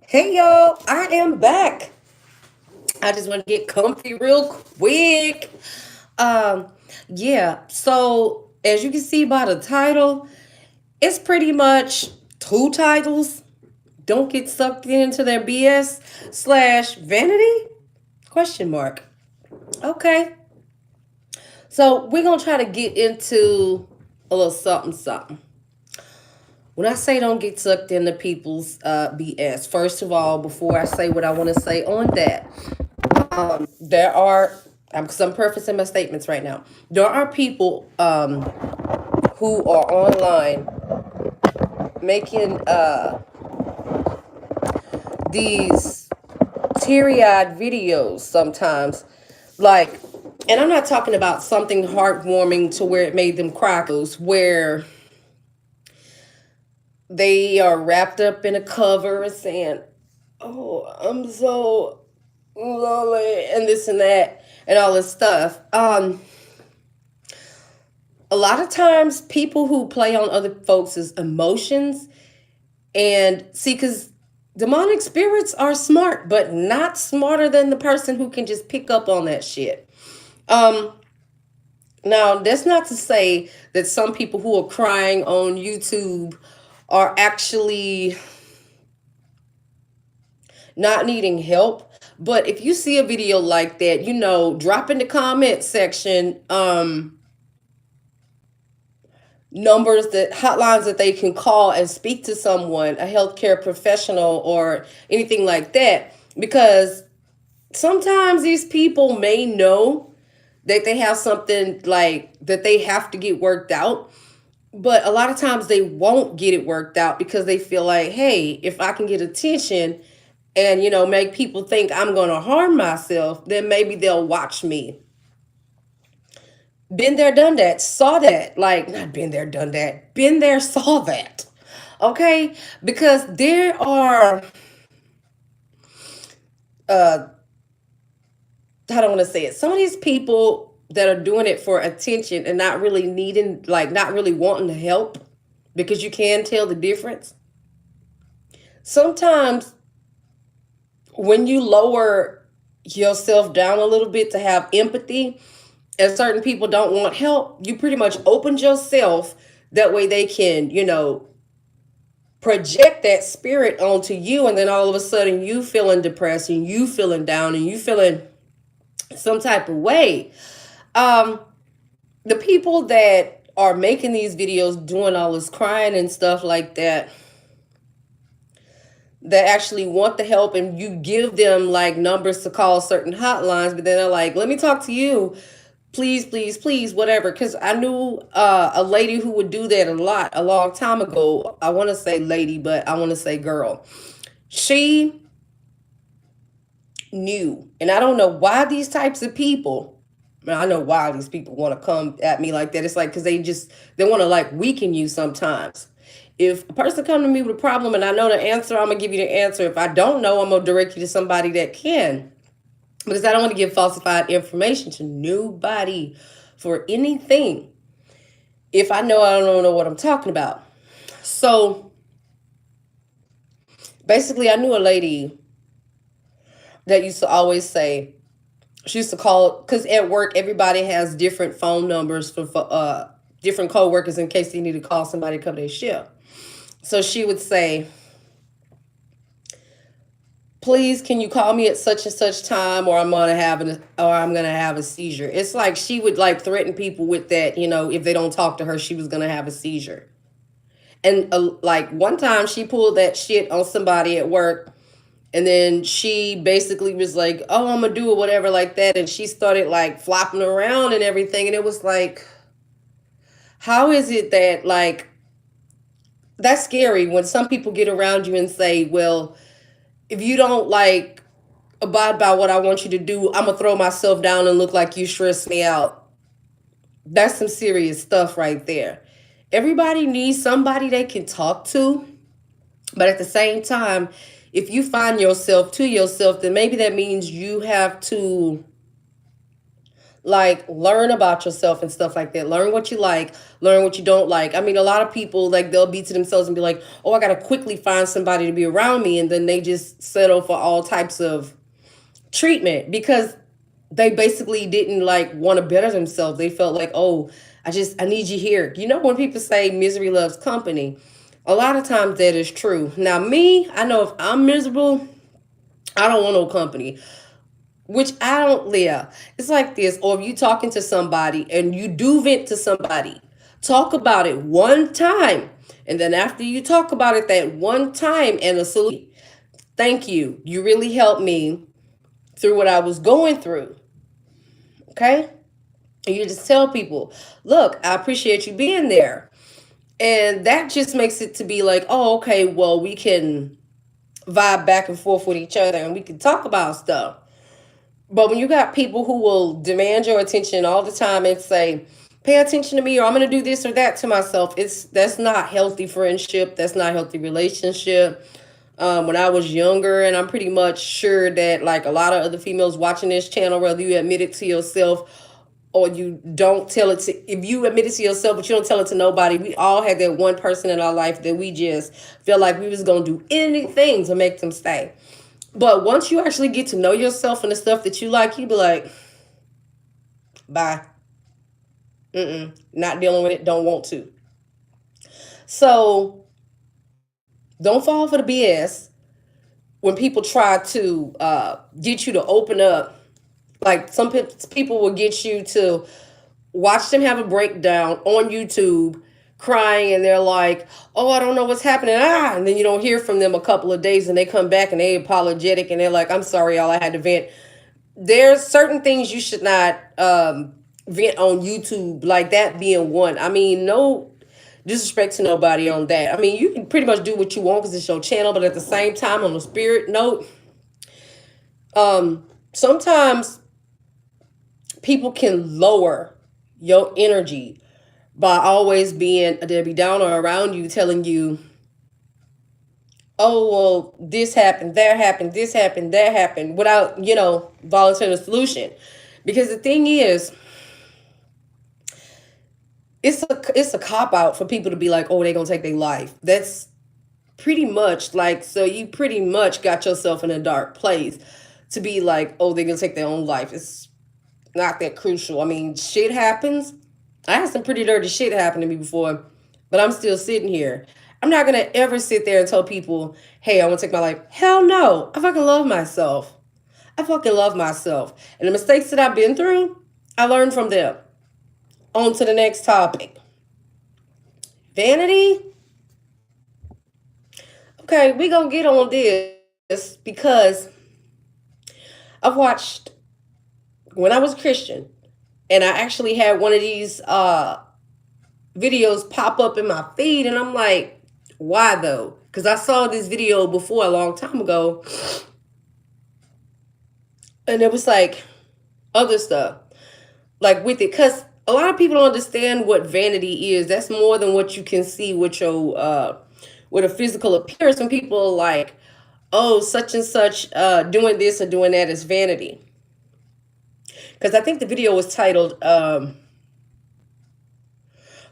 Hey y'all, I am back. I just want to get comfy real quick. Um, yeah, so as you can see by the title, it's pretty much two titles. Don't get sucked into their BS slash vanity? Question mark. Okay. So we're gonna try to get into a little something something. When I say don't get sucked into people's BS, first of all, before I say what I want to say on that, there are, because I'm prefacing my statements right now, there are people who are online making these teary-eyed videos sometimes, like, and I'm not talking about something heartwarming to where it made them cry, where they are wrapped up in a cover and saying, "Oh, I'm so lonely," and this and that, and all this stuff. A lot of times, people who play on other folks' emotions and see, because demonic spirits are smart, but not smarter than the person who can just pick up on that shit. Um, Now, that's not to say that some people who are crying on YouTube are actually not needing help. But if you see a video like that, drop in the comment section numbers, that hotlines that they can call and speak to someone, a healthcare professional or anything like that. Because sometimes these people may know that they have something like that they have to get worked out, but a lot of times they won't get it worked out because they feel like, hey, if I can get attention and make people think I'm going to harm myself, then maybe they'll watch me. Been there, done that, saw that. Like, not been there, done that, been there, saw that. Okay? Because there are, I don't want to say it, some of these people that are doing it for attention and not really needing, like, not really wanting to help, because you can tell the difference. Sometimes when you lower yourself down a little bit to have empathy, and certain people don't want help, you pretty much opened yourself. That way they can, project that spirit onto you, and then all of a sudden you feeling depressed and you feeling down and you feeling some type of way. Um, the people that are making these videos doing all this crying and stuff like that, that actually want the help, and you give them like numbers to call certain hotlines, but then they're like, let me talk to you, please, please, please, whatever. Because I knew a lady who would do that a lot a long time ago. I want to say lady, but I want to say girl. She knew, and I don't know why these types of people, I know why these people want to come at me like that. It's like, because they want to like weaken you sometimes. If a person come to me with a problem and I know the answer, I'm gonna give you the answer. If I don't know, I'm gonna direct you to somebody that can, because I don't want to give falsified information to nobody for anything if I don't know what I'm talking about. So basically, I knew a lady that used to always say, she used to call, because at work everybody has different phone numbers for different coworkers in case they need to call somebody to cover their shift. So she would say, please, can you call me at such and such time, or I'm gonna have a seizure. It's like she would like threaten people with that, if they don't talk to her, she was gonna have a seizure. And like one time she pulled that shit on somebody at work, and then she basically was like, oh, I'm gonna do it, whatever, like that. And she started like flopping around and everything. And it was like, how is it that, like, that's scary when some people get around you and say, well, if you don't like abide by what I want you to do, I'm gonna throw myself down and look like you stress me out. That's some serious stuff right there. Everybody needs somebody they can talk to, but at the same time, if you find yourself to yourself, then maybe that means you have to Like, learn about yourself and stuff like that. Learn what you like, learn what you don't like. I mean, a lot of people, like, they'll be to themselves and be like, oh, I gotta quickly find somebody to be around me, and then they just settle for all types of treatment because they basically didn't like want to better themselves. They felt like, oh, I need you here. You know, when people say misery loves company, a lot of times that is true. Now, me, I know if I'm miserable, I don't want no company, which I don't live. It's like this, or if you talking to somebody and you do vent to somebody, talk about it one time. And then after you talk about it that one time and a solution, thank you. You really helped me through what I was going through. Okay? And you just tell people, look, I appreciate you being there. And that just makes it to be like, oh, okay, well, we can vibe back and forth with each other and we can talk about stuff. But when you got people who will demand your attention all the time and say, pay attention to me or I'm gonna do this or that to myself, that's not healthy friendship, that's not healthy relationship. When I was younger, and I'm pretty much sure that like a lot of other females watching this channel, whether you admit it to yourself or you don't tell it to, if you admit it to yourself but you don't tell it to nobody, we all had that one person in our life that we just felt like we was gonna do anything to make them stay. But once you actually get to know yourself and the stuff that you like, you be like, bye. Not dealing with it, don't want to. So don't fall for the BS when people try to get you to open up. Like some people will get you to watch them have a breakdown on YouTube crying and they're like, oh, I don't know what's happening. And then you don't hear from them a couple of days and they come back and they apologetic and they're like, I'm sorry, all I had to vent. There's certain things you should not vent on YouTube, like that being one. I mean, no disrespect to nobody on that. I mean, you can pretty much do what you want because it's your channel, but at the same time, on the spirit note, sometimes people can lower your energy by always being a Debbie Downer around you, telling you, oh, well, this happened, that happened, this happened, that happened, without, volunteering a solution. Because the thing is, it's a cop out for people to be like, oh, they're gonna take their life. That's pretty much like, so you pretty much got yourself in a dark place to be like, oh, they're gonna take their own life. It's not that crucial. I mean, shit happens. I had some pretty dirty shit happen to me before, but I'm still sitting here. I'm not gonna ever sit there and tell people, hey, I want to take my life. Hell no. I fucking love myself. I fucking love myself. And the mistakes that I've been through, I learned from them. On to the next topic. Vanity. Okay, we gonna get on this because I've watched, when I was Christian, and I actually had one of these videos pop up in my feed, and I'm like, why though? Because I saw this video before a long time ago, and it was like other stuff like with it, because a lot of people don't understand what vanity is. That's more than what you can see with your with a physical appearance. When people are like, oh, such and such doing this or doing that is vanity. Because I think the video was titled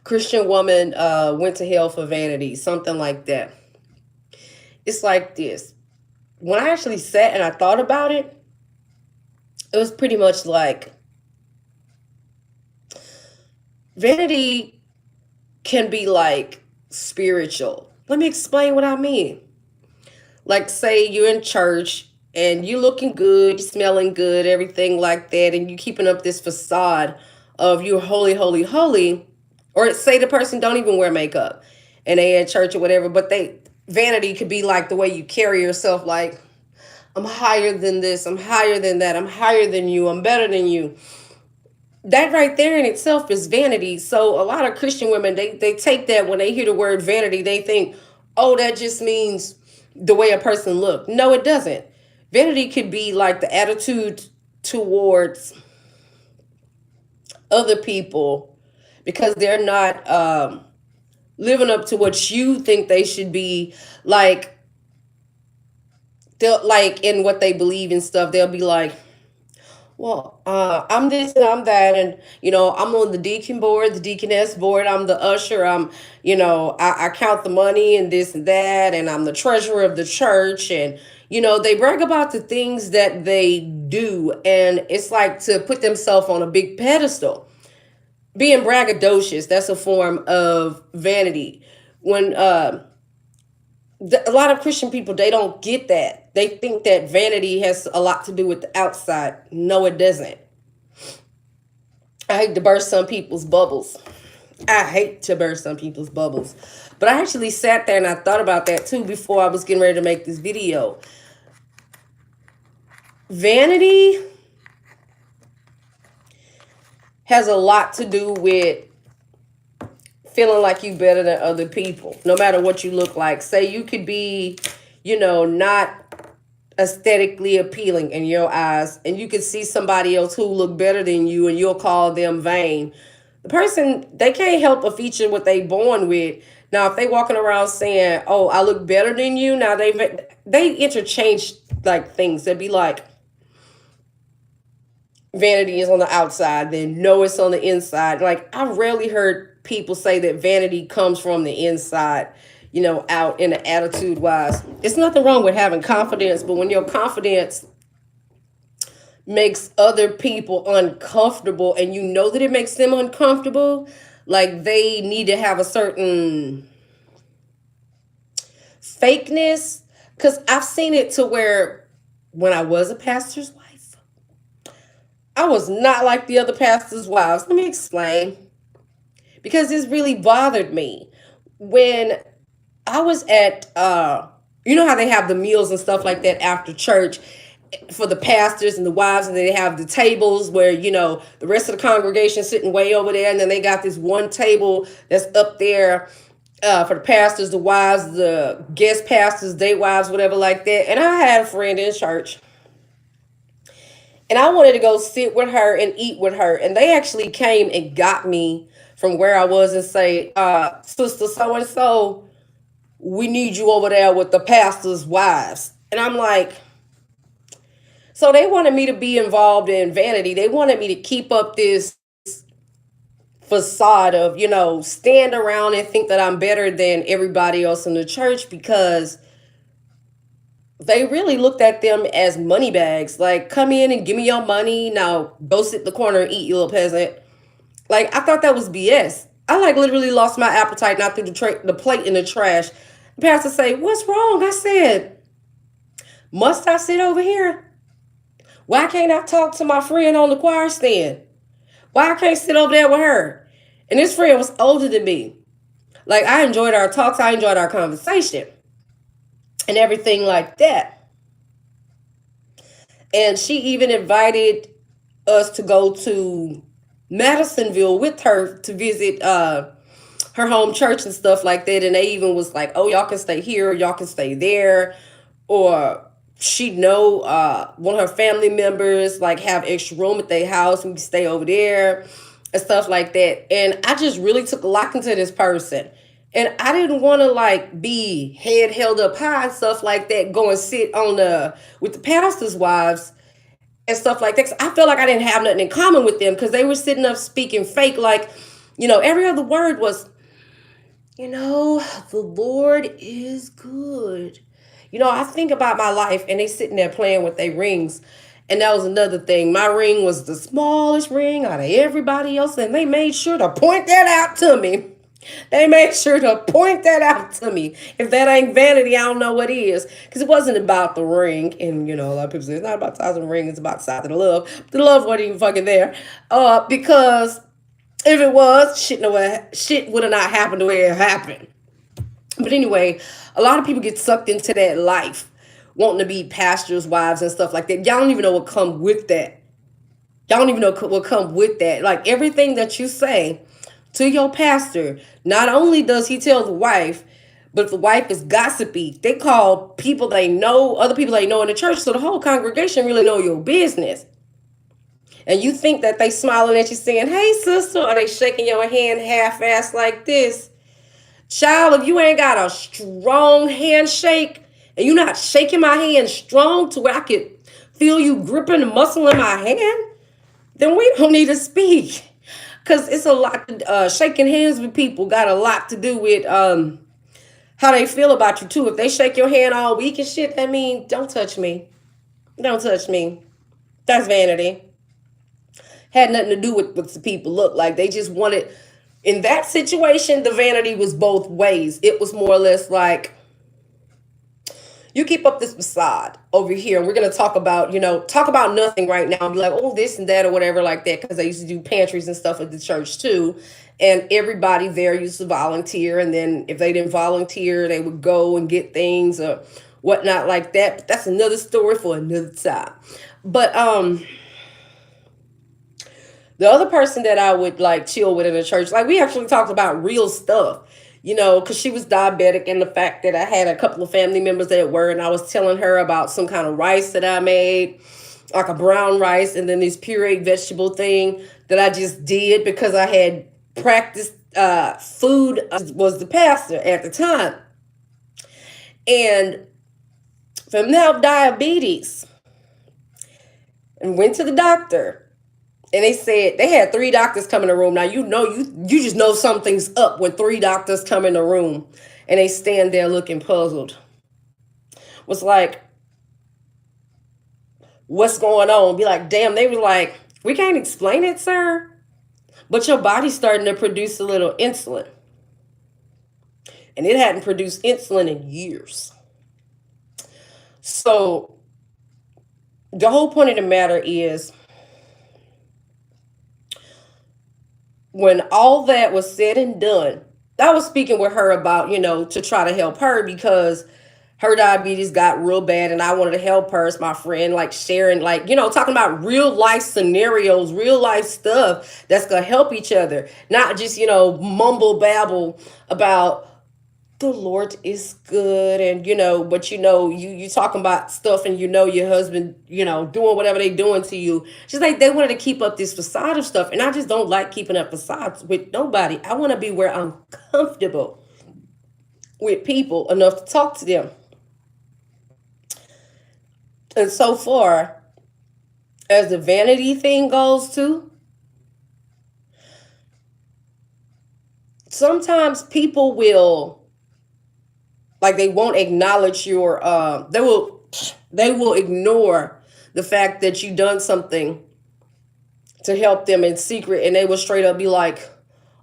Christian Woman Went to Hell for Vanity, something like that. It's like this. When I actually sat and I thought about it, it was pretty much like vanity can be like spiritual. Let me explain what I mean. Like, say you're in church and you're looking good, you're smelling good, everything like that, and you keeping up this facade of you're holy, holy, holy. Or say the person don't even wear makeup and they at church or whatever, but vanity could be like the way you carry yourself, like, I'm higher than this, I'm higher than that, I'm higher than you, I'm better than you. That right there in itself is vanity. So a lot of Christian women, they take that, when they hear the word vanity, they think, oh, that just means the way a person look. No, it doesn't. Vanity could be like the attitude towards other people because they're not living up to what you think they should be. Like, they'll, like, in what they believe and stuff, they'll be like, Well, I'm this and I'm that, and I'm on the deacon board, the deaconess board. I'm the usher. I count the money and this and that, and I'm the treasurer of the church. And they brag about the things that they do, and it's like to put themselves on a big pedestal. Being braggadocious, that's a form of vanity. When a lot of Christian people, they don't get that. They think that vanity has a lot to do with the outside. No, it doesn't. I hate to burst some people's bubbles. I hate to burst some people's bubbles. But I actually sat there and I thought about that too before I was getting ready to make this video. Vanity has a lot to do with feeling like you better than other people, no matter what you look like. Say you could be, not aesthetically appealing in your eyes, and you could see somebody else who look better than you and you'll call them vain. The person, they can't help a feature what they born with. Now if they walking around saying, oh, I look better than you, now they interchange like things. They'd be like, vanity is on the outside, then no, it's on the inside. Like, I rarely heard people say that vanity comes from the inside, out in the attitude wise. It's nothing wrong with having confidence, but when your confidence makes other people uncomfortable and you know that it makes them uncomfortable, like they need to have a certain fakeness. Because I've seen it to where when I was a pastor's wife, I was not like the other pastors' wives. Let me explain. Because this really bothered me. When I was at, you know how they have the meals and stuff like that after church for the pastors and the wives, and they have the tables where, the rest of the congregation sitting way over there, and then they got this one table that's up there for the pastors, the wives, the guest pastors, day wives, whatever like that. And I had a friend in church, and I wanted to go sit with her and eat with her. And they actually came and got me from where I was and say, Sister so and so, we need you over there with the pastor's wives. And I'm like, so they wanted me to be involved in vanity. They wanted me to keep up this facade of, stand around and think that I'm better than everybody else in the church, because they really looked at them as money bags. Like, come in and give me your money. Now go sit in the corner and eat, you little peasant. Like, I thought that was BS. I like literally lost my appetite and I threw the plate in the trash. The pastor say, what's wrong? I said, must I sit over here? Why can't I talk to my friend on the choir stand? Why I can't sit over there with her? And this friend was older than me. Like, I enjoyed our talks. I enjoyed our conversation and everything like that. And she even invited us to go to Madisonville with her to visit her home church and stuff like that. And they even was like, oh, y'all can stay here, y'all can stay there. Or she'd know one of her family members like have extra room at their house, we can stay over there and stuff like that. And I just really took a liking to this person. And I didn't want to like be head held up high and stuff like that, go and sit on with the pastor's wives and stuff like that. 'Cause I felt like I didn't have nothing in common with them, because they were sitting up speaking fake. Like, every other word was, the Lord is good. I think about my life and they sitting there playing with their rings. And that was another thing. My ring was the smallest ring out of everybody else. And they made sure to point that out to me. They made sure to point that out to me. If that ain't vanity, I don't know what is. Because it wasn't about the ring. And, a lot of people say it's not about the size of the ring, it's about the size of the love. The love wasn't even fucking there. Because if it was, shit would have not happened the way it happened. But anyway, a lot of people get sucked into that life, wanting to be pastors' wives and stuff like that. Y'all don't even know what come with that. Y'all don't even know what come with that. Like, everything that you say to your pastor, not only does he tell the wife, but if the wife is gossipy, they call people they know, other people they know in the church, so the whole congregation really know your business. And you think that they smiling at you saying, hey, sister, or they shaking your hand half-assed like this. Child, if you ain't got a strong handshake and you're not shaking my hand strong to where I could feel you gripping the muscle in my hand, then we don't need to speak. Because it's a lot, shaking hands with people got a lot to do with how they feel about you, too. If they shake your hand all week and shit, I mean, don't touch me. Don't touch me. That's vanity. Had nothing to do with what the people look like. They just wanted, in that situation, the vanity was both ways. It was more or less like, you keep up this facade over here, and we're gonna talk about, talk about nothing right now and be like, oh, this and that or whatever like that, because I used to do pantries and stuff at the church too. And everybody there used to volunteer, and then if they didn't volunteer, they would go and get things or whatnot like that. But that's another story for another time. But the other person that I would like chill with in the church, like we actually talked about real stuff, because she was diabetic, and the fact that I had a couple of family members that were, and I was telling her about some kind of rice that I made, like a brown rice, and then this pureed vegetable thing that I just did because I had practiced food. I was the pastor at the time. And from now, diabetes, and went to the doctor. And they said they had three doctors come in the room. Now you just know something's up when three doctors come in the room and they stand there looking puzzled. Was like, what's going on? Be like, damn, they were like, we can't explain it, sir. But your body's starting to produce a little insulin. And it hadn't produced insulin in years. So the whole point of the matter is, when all that was said and done, I was speaking with her about, to try to help her because her diabetes got real bad and I wanted to help her as my friend, like sharing, like, talking about real life scenarios, real life stuff that's going to help each other. Not just, mumble babble about the Lord is good, and but you talking about stuff, and your husband, doing whatever they doing to you. Just like they wanted to keep up this facade of stuff, and I just don't like keeping up facades with nobody. I want to be where I'm comfortable with people enough to talk to them. And so far as the vanity thing goes too, sometimes people will, like, they won't acknowledge your they will ignore the fact that you done something to help them in secret, and they will straight up be like,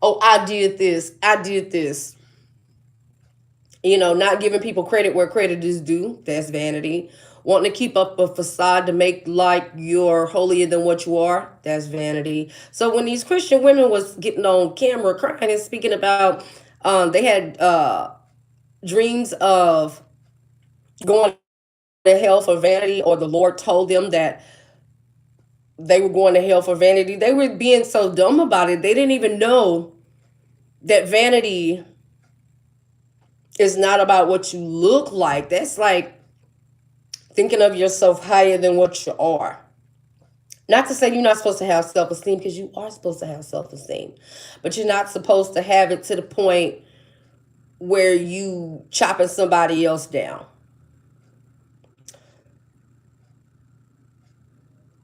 oh, I did this. Not giving people credit where credit is due. That's vanity. Wanting to keep up a facade to make like you're holier than what you are. That's vanity. So when these Christian women was getting on camera crying and speaking about, they had dreams of going to hell for vanity, or the Lord told them that they were going to hell for vanity. They were being so dumb about it. They didn't even know that vanity is not about what you look like. That's like thinking of yourself higher than what you are. Not to say you're not supposed to have self-esteem, because you are supposed to have self-esteem, but you're not supposed to have it to the point where you chopping somebody else down.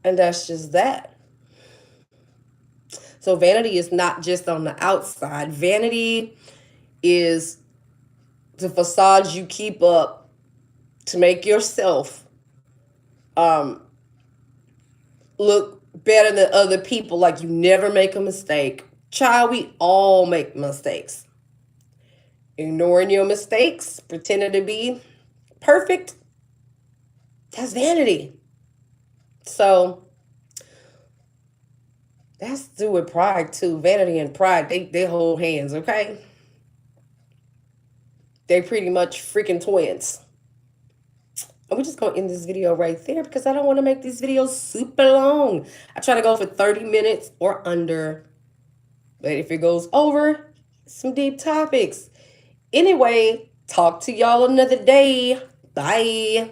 And that's just that. So vanity is not just on the outside. Vanity is the facades you keep up to make yourself look better than other people, like you never make a mistake. Child, we all make mistakes. Ignoring your mistakes, pretending to be perfect, that's vanity. So that's to do with pride too. Vanity and pride, they hold hands, okay? They pretty much freaking twins. And we're just going to end this video right there because I don't want to make these videos super long. I try to go for 30 minutes or under. But if it goes over, some deep topics. Anyway, talk to y'all another day. Bye.